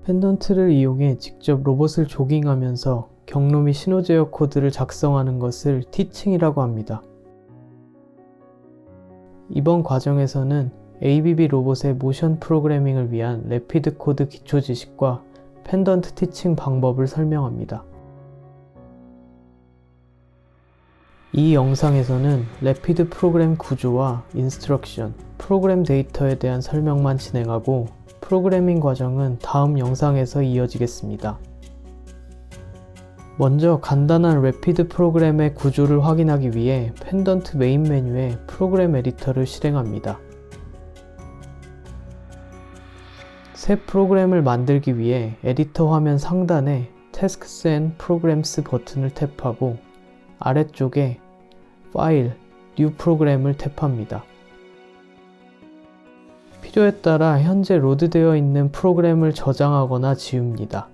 펜던트를 이용해 직접 로봇을 조깅하면서 경로 및 신호 제어 코드를 작성하는 것을 티칭이라고 합니다. 이번 과정에서는 ABB 로봇의 모션 프로그래밍을 위한 래피드 코드 기초 지식과 펜던트 티칭 방법을 설명합니다. 이 영상에서는 래피드 프로그램 구조와 인스트럭션, 프로그램 데이터에 대한 설명만 진행하고 프로그래밍 과정은 다음 영상에서 이어지겠습니다. 먼저 간단한 래피드 프로그램의 구조를 확인하기 위해 펜던트 메인 메뉴에 프로그램 에디터를 실행합니다. 새 프로그램을 만들기 위해 에디터 화면 상단에 Tasks and Programs 버튼을 탭하고 아래쪽에 파일, New 프로그램을 탭합니다. 필요에 따라 현재 로드되어 있는 프로그램을 저장하거나 지웁니다.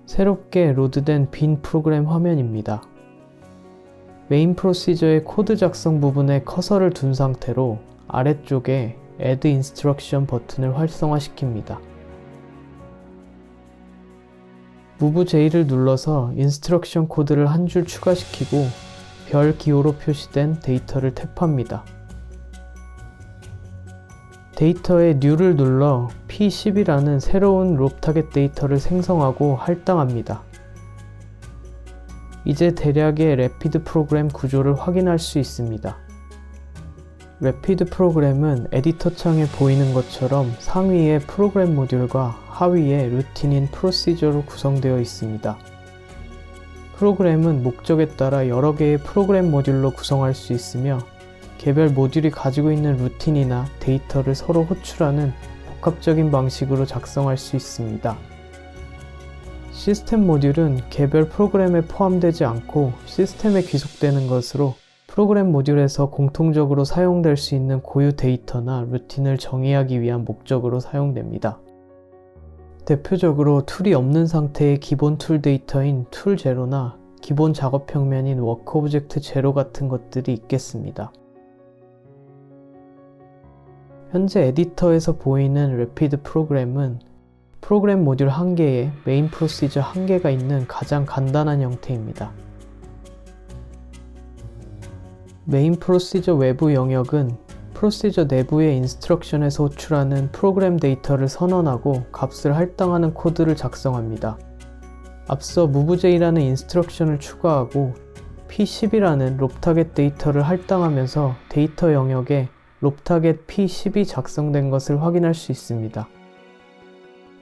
새롭게 로드된 빈 프로그램 화면입니다. 메인 프로시저의 코드 작성 부분에 커서를 둔 상태로 아래쪽에 Add Instruction 버튼을 활성화시킵니다. Move J를 눌러서 인스트럭션 코드를 한 줄 추가시키고 별 기호로 표시된 데이터를 탭합니다. 데이터에 New를 눌러 P10이라는 새로운 롭 타겟 데이터를 생성하고 할당합니다. 이제 대략의 래피드 프로그램 구조를 확인할 수 있습니다. 래피드 프로그램은 에디터 창에 보이는 것처럼 상위에 프로그램 모듈과 하위에 루틴인 프로시저로 구성되어 있습니다. 프로그램은 목적에 따라 여러 개의 프로그램 모듈로 구성할 수 있으며 개별 모듈이 가지고 있는 루틴이나 데이터를 서로 호출하는 복합적인 방식으로 작성할 수 있습니다. 시스템 모듈은 개별 프로그램에 포함되지 않고 시스템에 귀속되는 것으로 프로그램 모듈에서 공통적으로 사용될 수 있는 고유 데이터나 루틴을 정의하기 위한 목적으로 사용됩니다. 대표적으로 툴이 없는 상태의 기본 툴 데이터인 툴 제로나 기본 작업 평면인 워크 오브젝트 제로 같은 것들이 있겠습니다. 현재 에디터에서 보이는 래피드 프로그램은 프로그램 모듈 1개에 메인 프로시저 1개가 있는 가장 간단한 형태입니다. 메인 프로시저 외부 영역은 프로시저 내부의 인스트럭션에서 호출하는 프로그램 데이터를 선언하고 값을 할당하는 코드를 작성합니다. 앞서 MoveJ라는 인스트럭션을 추가하고 P10이라는 롭 타겟 데이터를 할당하면서 데이터 영역에 롭 타겟 P10이 작성된 것을 확인할 수 있습니다.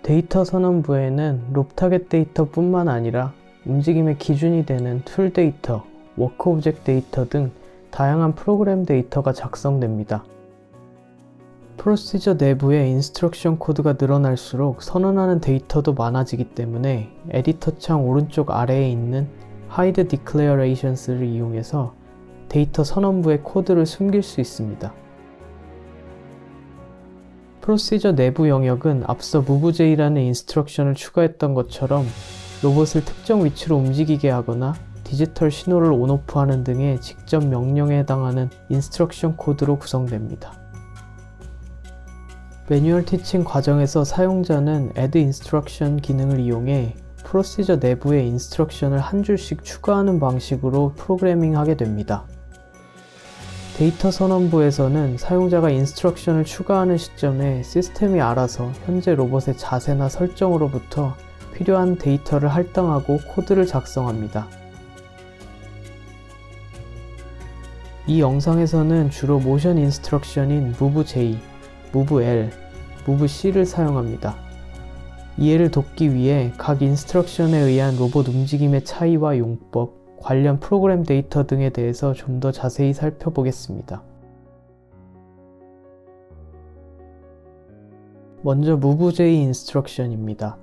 데이터 선언부에는 롭 타겟 데이터 뿐만 아니라 움직임의 기준이 되는 툴 데이터, 워크 오브젝트 데이터 등 다양한 프로그램 데이터가 작성됩니다. 프로시저 내부의 인스트럭션 코드가 늘어날수록 선언하는 데이터도 많아지기 때문에 에디터 창 오른쪽 아래에 있는 Hide Declarations를 이용해서 데이터 선언부의 코드를 숨길 수 있습니다. 프로시저 내부 영역은 앞서 MoveJ라는 인스트럭션을 추가했던 것처럼 로봇을 특정 위치로 움직이게 하거나 디지털 신호를 온오프 하는 등의 직접 명령에 해당하는 인스트럭션 코드로 구성됩니다. 매뉴얼 티칭 과정에서 사용자는 Add Instruction 기능을 이용해 프로시저 내부의 인스트럭션을 한 줄씩 추가하는 방식으로 프로그래밍하게 됩니다. 데이터 선언부에서는 사용자가 인스트럭션을 추가하는 시점에 시스템이 알아서 현재 로봇의 자세나 설정으로부터 필요한 데이터를 할당하고 코드를 작성합니다. 이 영상에서는 주로 모션 인스트럭션인 MoveJ, MoveL, MoveC를 사용합니다. 이해를 돕기 위해 각 인스트럭션에 의한 로봇 움직임의 차이와 용법, 관련 프로그램 데이터 등에 대해서 좀 더 자세히 살펴보겠습니다. 먼저 MoveJ 인스트럭션입니다.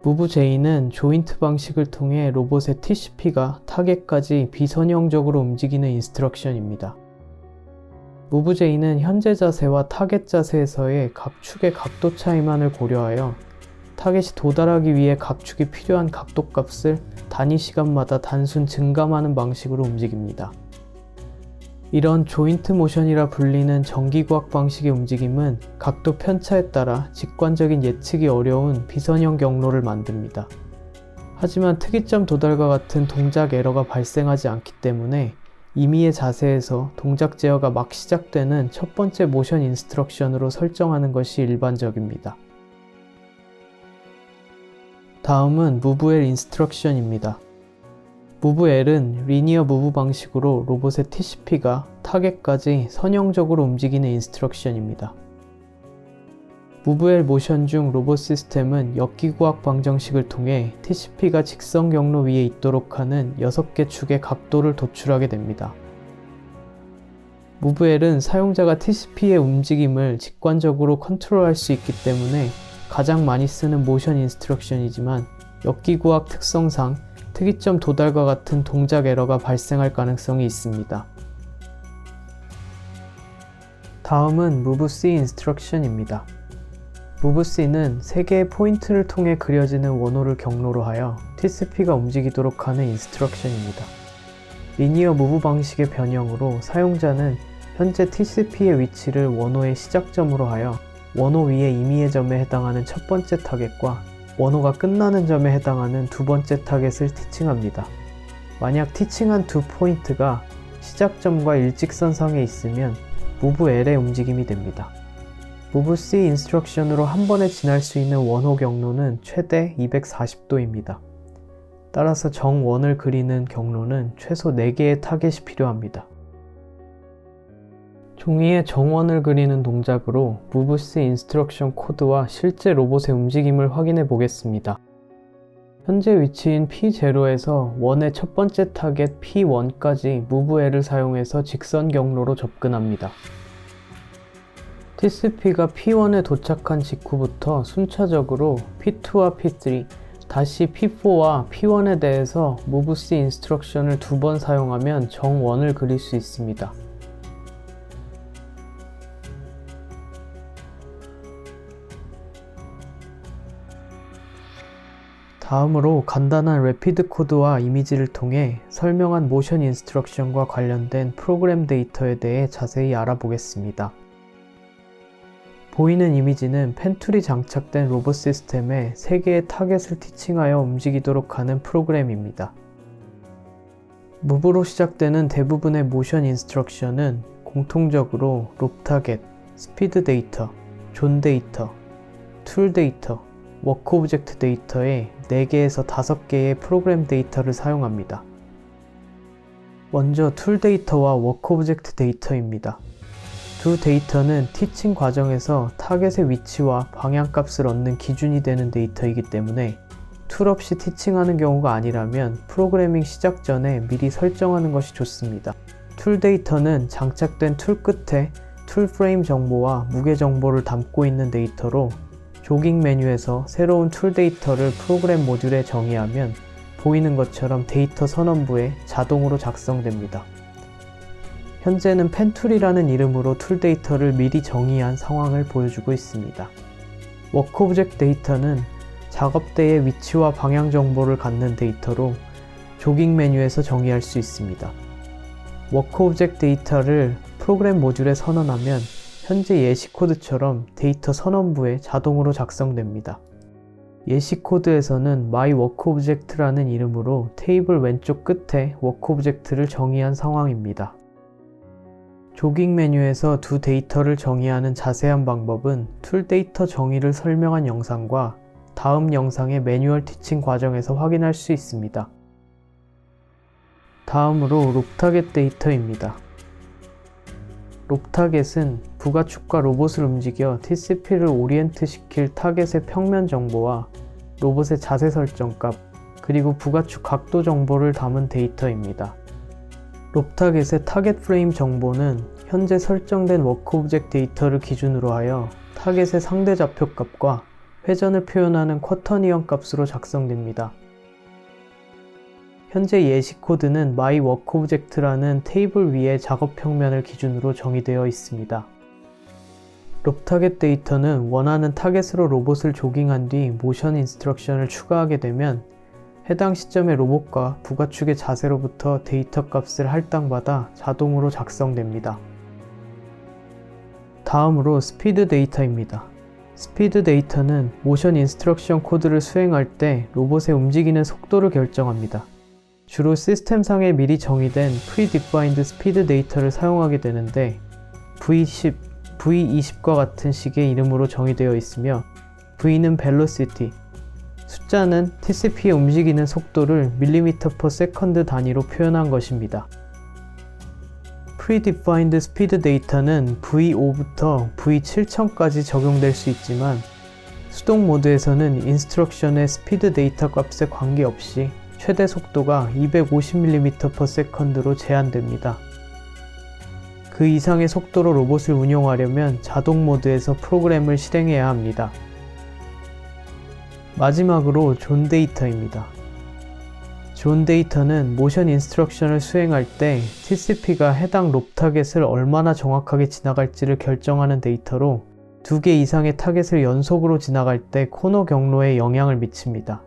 MoveJ는 조인트 방식을 통해 로봇의 TCP가 타겟까지 비선형적으로 움직이는 인스트럭션입니다. MoveJ는 현재 자세와 타겟 자세에서의 각 축의 각도 차이만을 고려하여 타겟이 도달하기 위해 각 축이 필요한 각도 값을 단위 시간마다 단순 증감하는 방식으로 움직입니다. 이런 조인트 모션이라 불리는 전기구학 방식의 움직임은 각도 편차에 따라 직관적인 예측이 어려운 비선형 경로를 만듭니다. 하지만 특이점 도달과 같은 동작 에러가 발생하지 않기 때문에 임의의 자세에서 동작 제어가 막 시작되는 첫 번째 모션 인스트럭션으로 설정하는 것이 일반적입니다. 다음은 Move L 인스트럭션입니다. Move L은 리니어 무브 방식으로 로봇의 TCP가 타겟까지 선형적으로 움직이는 인스트럭션입니다. Move L 모션 중 로봇 시스템은 역기구학 방정식을 통해 TCP가 직선 경로 위에 있도록 하는 6개 축의 각도를 도출하게 됩니다. Move L은 사용자가 TCP의 움직임을 직관적으로 컨트롤할 수 있기 때문에 가장 많이 쓰는 모션 인스트럭션이지만 역기구학 특성상 특이점 도달과 같은 동작 에러가 발생할 가능성이 있습니다. 다음은 Move C 인스트럭션입니다. Move C는 3개의 포인트를 통해 그려지는 원호를 경로로 하여 TCP가 움직이도록 하는 인스트럭션입니다. 리니어 무브 방식의 변형으로 사용자는 현재 TCP의 위치를 원호의 시작점으로 하여 원호 위의 임의의 점에 해당하는 첫 번째 타겟과 원호가 끝나는 점에 해당하는 두 번째 타겟을 티칭합니다. 만약 티칭한 두 포인트가 시작점과 일직선상에 있으면 Move L의 움직임이 됩니다. Move C 인스트럭션으로 한 번에 지날 수 있는 원호 경로는 최대 240도입니다. 따라서 정원을 그리는 경로는 최소 4개의 타겟이 필요합니다. 종이에 정원을 그리는 동작으로 Move C 인스트럭션 코드와 실제 로봇의 움직임을 확인해 보겠습니다. 현재 위치인 P0에서 원의 첫 번째 타겟 P1까지 Move L을 사용해서 직선 경로로 접근합니다. TCP가 P1에 도착한 직후부터 순차적으로 P2와 P3, 다시 P4와 P1에 대해서 Move C 인스트럭션을 2번 사용하면 정원을 그릴 수 있습니다. 다음으로 간단한 래피드 코드와 이미지를 통해 설명한 모션 인스트럭션과 관련된 프로그램 데이터에 대해 자세히 알아보겠습니다. 보이는 이미지는 펜툴이 장착된 로봇 시스템에 3개의 타겟을 티칭하여 움직이도록 하는 프로그램입니다. Move로 시작되는 대부분의 모션 인스트럭션은 공통적으로 롭 타겟, 스피드 데이터, 존 데이터, 툴 데이터, 워크 오브젝트 데이터의 4개에서 5개의 프로그램 데이터를 사용합니다. 먼저 툴 데이터와 워크 오브젝트 데이터입니다. 두 데이터는 티칭 과정에서 타겟의 위치와 방향값을 얻는 기준이 되는 데이터이기 때문에 툴 없이 티칭하는 경우가 아니라면 프로그래밍 시작 전에 미리 설정하는 것이 좋습니다. 툴 데이터는 장착된 툴 끝에 툴 프레임 정보와 무게 정보를 담고 있는 데이터로 조깅 메뉴에서 새로운 툴 데이터를 프로그램 모듈에 정의하면 보이는 것처럼 데이터 선언부에 자동으로 작성됩니다. 현재는 펜툴이라는 이름으로 툴 데이터를 미리 정의한 상황을 보여주고 있습니다. 워크 오브젝트 데이터는 작업대의 위치와 방향 정보를 갖는 데이터로 조깅 메뉴에서 정의할 수 있습니다. 워크 오브젝트 데이터를 프로그램 모듈에 선언하면 현재 예시 코드처럼 데이터 선언부에 자동으로 작성됩니다. 예시 코드에서는 myWorkObject라는 이름으로 테이블 왼쪽 끝에 워크 오브젝트를 정의한 상황입니다. 조깅 메뉴에서 두 데이터를 정의하는 자세한 방법은 툴 데이터 정의를 설명한 영상과 다음 영상의 매뉴얼 티칭 과정에서 확인할 수 있습니다. 다음으로 롭 타겟 데이터입니다. 롭 타겟은 부가축과 로봇을 움직여 TCP를 오리엔트 시킬 타겟의 평면 정보와 로봇의 자세 설정값, 그리고 부가축 각도 정보를 담은 데이터입니다. 롭 타겟의 타겟 프레임 정보는 현재 설정된 워크 오브젝트 데이터를 기준으로 하여 타겟의 상대 좌표값과 회전을 표현하는 쿼터니언 값으로 작성됩니다. 현재 예시 코드는 myWorkObject라는 테이블 위의 작업 평면을 기준으로 정의되어 있습니다. 롭 타겟 데이터는 원하는 타겟으로 로봇을 조깅한 뒤 모션 인스트럭션을 추가하게 되면 해당 시점의 로봇과 부가축의 자세로부터 데이터 값을 할당받아 자동으로 작성됩니다. 다음으로 스피드 데이터입니다. 스피드 데이터는 모션 인스트럭션 코드를 수행할 때 로봇의 움직이는 속도를 결정합니다. 주로 시스템상에 미리 정의된 Predefined 스피드 데이터를 사용하게 되는데 V10, V20과 같은 식의 이름으로 정의되어 있으며 V는 Velocity, 숫자는 TCP의 움직이는 속도를 mm/s 단위로 표현한 것입니다. Predefined 스피드 데이터는 V5부터 V7000까지 적용될 수 있지만 수동 모드에서는 인스트럭션의 스피드 데이터 값에 관계없이 최대 속도가 250mm/s로 제한됩니다. 그 이상의 속도로 로봇을 운용하려면 자동 모드에서 프로그램을 실행해야 합니다. 마지막으로 존 데이터입니다. 존 데이터는 모션 인스트럭션을 수행할 때 TCP가 해당 롭 타겟을 얼마나 정확하게 지나갈지를 결정하는 데이터로 2개 이상의 타겟을 연속으로 지나갈 때 코너 경로에 영향을 미칩니다.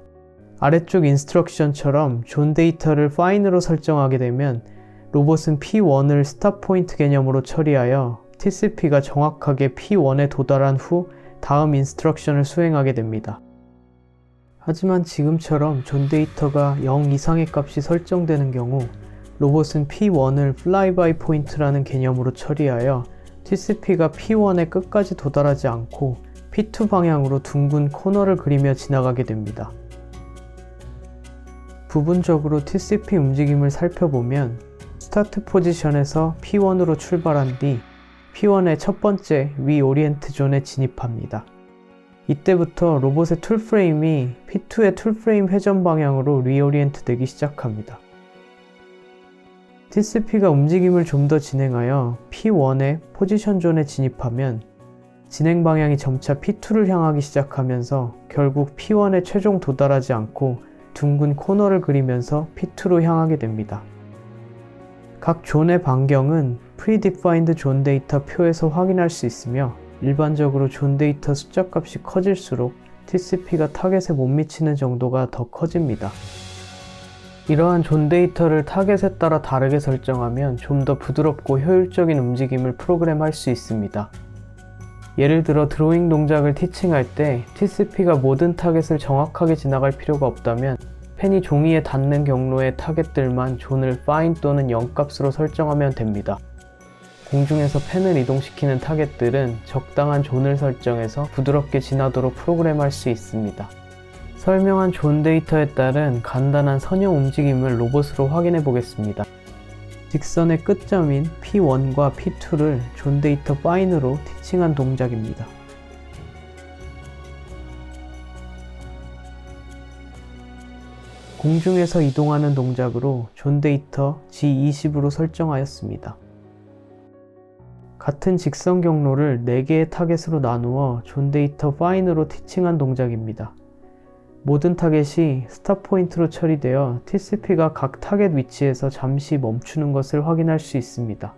아래쪽 인스트럭션처럼 존 데이터를 fine으로 설정하게 되면 로봇은 P1을 스탑 포인트 개념으로 처리하여 TCP가 정확하게 P1에 도달한 후 다음 인스트럭션을 수행하게 됩니다. 하지만 지금처럼 존 데이터가 0 이상의 값이 설정되는 경우 로봇은 P1을 flyby 포인트라는 개념으로 처리하여 TCP가 P1의 끝까지 도달하지 않고 P2 방향으로 둥근 코너를 그리며 지나가게 됩니다. 부분적으로 TCP 움직임을 살펴보면 스타트 포지션에서 P1으로 출발한 뒤 P1의 첫 번째 리오리엔트 존에 진입합니다. 이때부터 로봇의 툴프레임이 P2의 툴프레임 회전 방향으로 리오리엔트 되기 시작합니다. TCP가 움직임을 좀 더 진행하여 P1의 포지션 존에 진입하면 진행 방향이 점차 P2를 향하기 시작하면서 결국 P1에 최종 도달하지 않고 둥근 코너를 그리면서 P2로 향하게 됩니다. 각 존의 반경은 Predefined 존 데이터 표에서 확인할 수 있으며 일반적으로 존 데이터 숫자 값이 커질수록 TCP가 타겟에 못 미치는 정도가 더 커집니다. 이러한 존 데이터를 타겟에 따라 다르게 설정하면 좀 더 부드럽고 효율적인 움직임을 프로그램할 수 있습니다. 예를 들어 드로잉 동작을 티칭할 때 TCP가 모든 타겟을 정확하게 지나갈 필요가 없다면 펜이 종이에 닿는 경로의 타겟들만 존을 fine 또는 0값으로 설정하면 됩니다. 공중에서 펜을 이동시키는 타겟들은 적당한 존을 설정해서 부드럽게 지나도록 프로그램할 수 있습니다. 설명한 존 데이터에 따른 간단한 선형 움직임을 로봇으로 확인해 보겠습니다. 직선의 끝점인 P1과 P2를 존 데이터 fine으로 티칭한 동작입니다. 공중에서 이동하는 동작으로 존 데이터 G20으로 설정하였습니다. 같은 직선 경로를 4개의 타겟으로 나누어 존 데이터 fine으로 티칭한 동작입니다. 모든 타겟이 스탑 포인트로 처리되어 TCP가 각 타겟 위치에서 잠시 멈추는 것을 확인할 수 있습니다.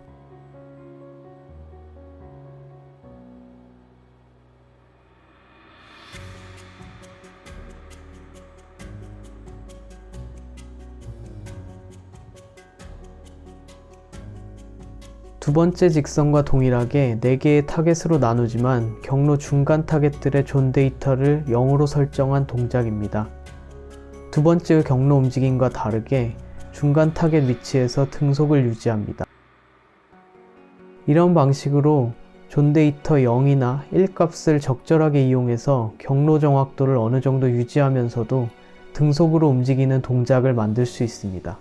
두 번째 직선과 동일하게 4개의 타겟으로 나누지만 경로 중간 타겟들의 존 데이터를 0으로 설정한 동작입니다. 두 번째의 경로 움직임과 다르게 중간 타겟 위치에서 등속을 유지합니다. 이런 방식으로 존 데이터 0이나 1 값을 적절하게 이용해서 경로 정확도를 어느 정도 유지하면서도 등속으로 움직이는 동작을 만들 수 있습니다.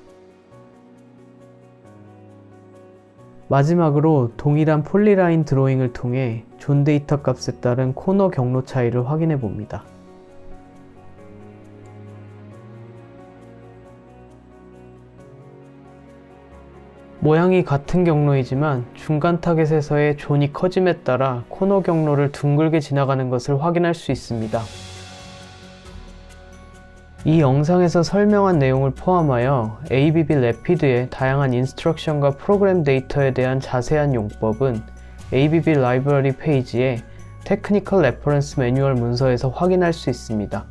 마지막으로 동일한 폴리라인 드로잉을 통해 존 데이터 값에 따른 코너 경로 차이를 확인해 봅니다. 모양이 같은 경로이지만 중간 타겟에서의 존이 커짐에 따라 코너 경로를 둥글게 지나가는 것을 확인할 수 있습니다. 이 영상에서 설명한 내용을 포함하여 ABB Rapid의 다양한 인스트럭션과 프로그램 데이터에 대한 자세한 용법은 ABB 라이브러리 페이지에 테크니컬 레퍼런스 매뉴얼 문서에서 확인할 수 있습니다.